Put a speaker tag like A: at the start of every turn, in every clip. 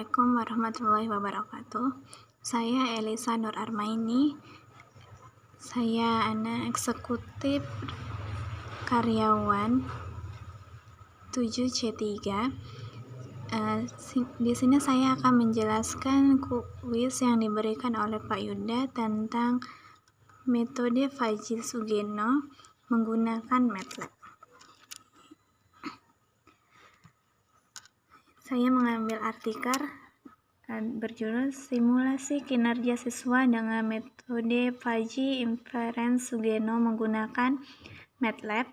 A: Assalamualaikum warahmatullahi wabarakatuh. Saya Elisa Nur Armaini. Saya anak eksekutif karyawan 7C3. Di sini saya akan menjelaskan kuis yang diberikan oleh Pak Yuda tentang metode Fajri Sugeno menggunakan MATLAB. Saya mengambil artikel berjudul Simulasi Kinerja Siswa dengan Metode Fajri Inference Sugeno menggunakan MATLAB.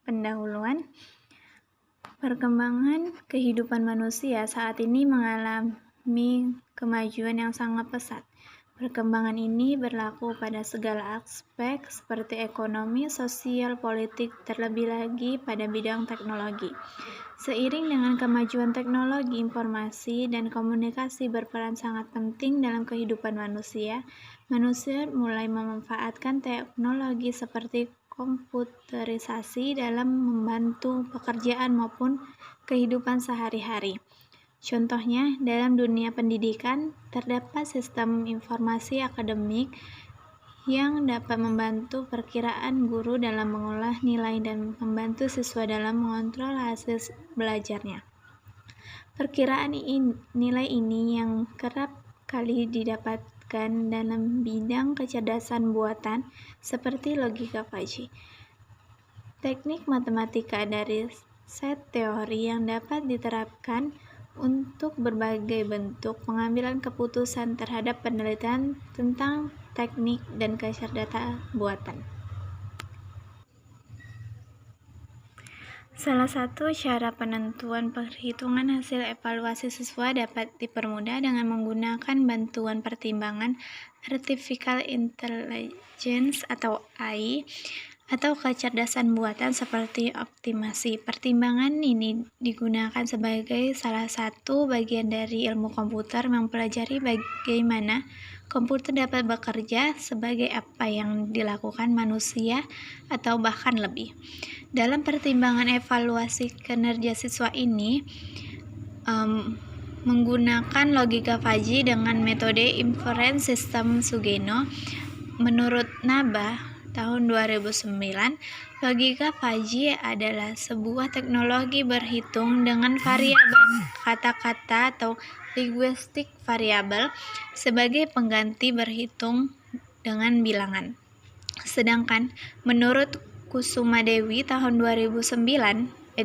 A: Pendahuluan. Perkembangan kehidupan manusia saat ini mengalami kemajuan yang sangat pesat. Perkembangan ini berlaku pada segala aspek seperti ekonomi, sosial, politik, terlebih lagi pada bidang teknologi. Seiring dengan kemajuan teknologi, informasi dan komunikasi berperan sangat penting dalam kehidupan manusia. Manusia mulai memanfaatkan teknologi seperti komputerisasi dalam membantu pekerjaan maupun kehidupan sehari-hari. Contohnya, dalam dunia pendidikan, terdapat sistem informasi akademik yang dapat membantu perkiraan guru dalam mengolah nilai dan membantu siswa dalam mengontrol hasil belajarnya. Perkiraan nilai ini yang kerap kali didapatkan dalam bidang kecerdasan buatan seperti logika Fajri. Teknik matematika dari set teori yang dapat diterapkan untuk berbagai bentuk pengambilan keputusan terhadap penelitian tentang teknik dan kecerdasan buatan. Salah satu cara penentuan perhitungan hasil evaluasi siswa dapat dipermudah dengan menggunakan bantuan pertimbangan Artificial Intelligence atau AI atau kecerdasan buatan seperti optimasi. Pertimbangan ini digunakan sebagai salah satu bagian dari ilmu komputer mempelajari bagaimana komputer dapat bekerja sebagai apa yang dilakukan manusia atau bahkan lebih. Dalam pertimbangan evaluasi kinerja siswa ini menggunakan logika Fajri dengan metode Inference System Sugeno. Menurut Naba tahun 2009, logika Fajri adalah sebuah teknologi berhitung dengan variabel kata-kata atau linguistic variable sebagai pengganti berhitung dengan bilangan. Sedangkan menurut Kusumadewi tahun 2010,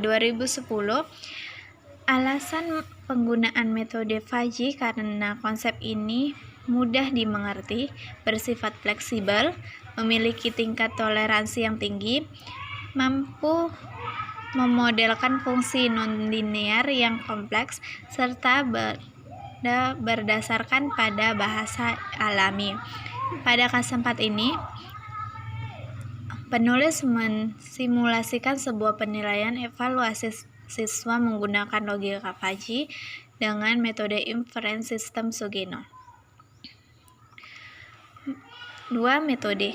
A: alasan penggunaan metode Fajri karena konsep ini mudah dimengerti, bersifat fleksibel, memiliki tingkat toleransi yang tinggi, mampu memodelkan fungsi non-linear yang kompleks, serta berdasarkan pada bahasa alami. Pada kesempatan ini, penulis mensimulasikan sebuah penilaian evaluasi siswa menggunakan logika Fajri dengan metode Inference System Sugeno. 2 metode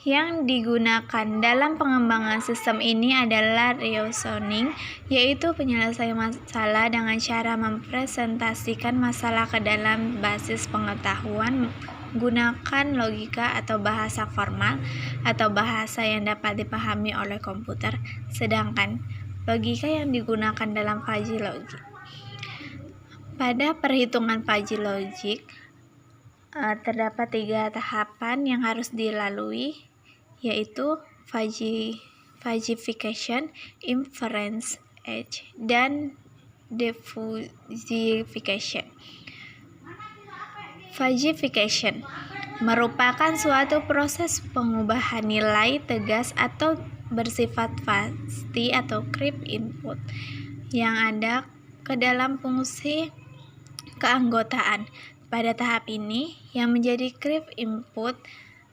A: yang digunakan dalam pengembangan sistem ini adalah reasoning, yaitu penyelesaian masalah dengan cara mempresentasikan masalah ke dalam basis pengetahuan menggunakan logika atau bahasa formal atau bahasa yang dapat dipahami oleh komputer. Sedangkan logika yang digunakan dalam Fajri Logic. Pada perhitungan Fajri Logic, terdapat 3 tahapan yang harus dilalui, yaitu Fajrification, Inference, dan Diffusification. Fajrification merupakan suatu proses pengubahan nilai tegas atau bersifat pasti atau crypt input yang ada ke dalam fungsi keanggotaan. Pada tahap ini, yang menjadi crypt input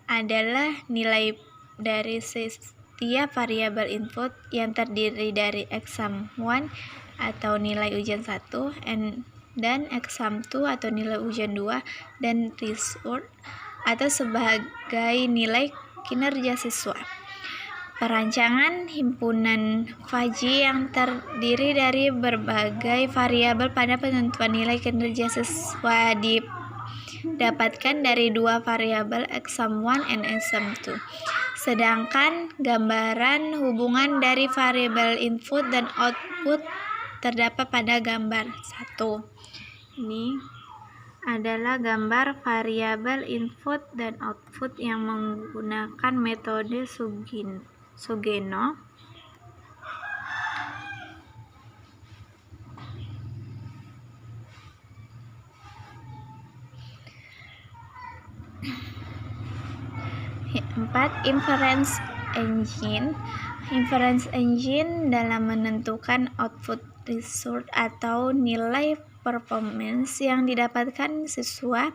A: adalah nilai dari setiap variabel input yang terdiri dari exam 1 atau nilai ujian 1 dan exam 2 atau nilai ujian 2 dan result atau sebagai nilai kinerja siswa. Perancangan himpunan Fuzzy yang terdiri dari berbagai variabel pada penentuan nilai kinerja siswa didapatkan dari dua variabel X_1 and X_2. Sedangkan gambaran hubungan dari variabel input dan output terdapat pada gambar 1. Ini adalah gambar variabel input dan output yang menggunakan metode Sugeno. Empat, inference engine. Inference engine dalam menentukan output result atau nilai performance yang didapatkan siswa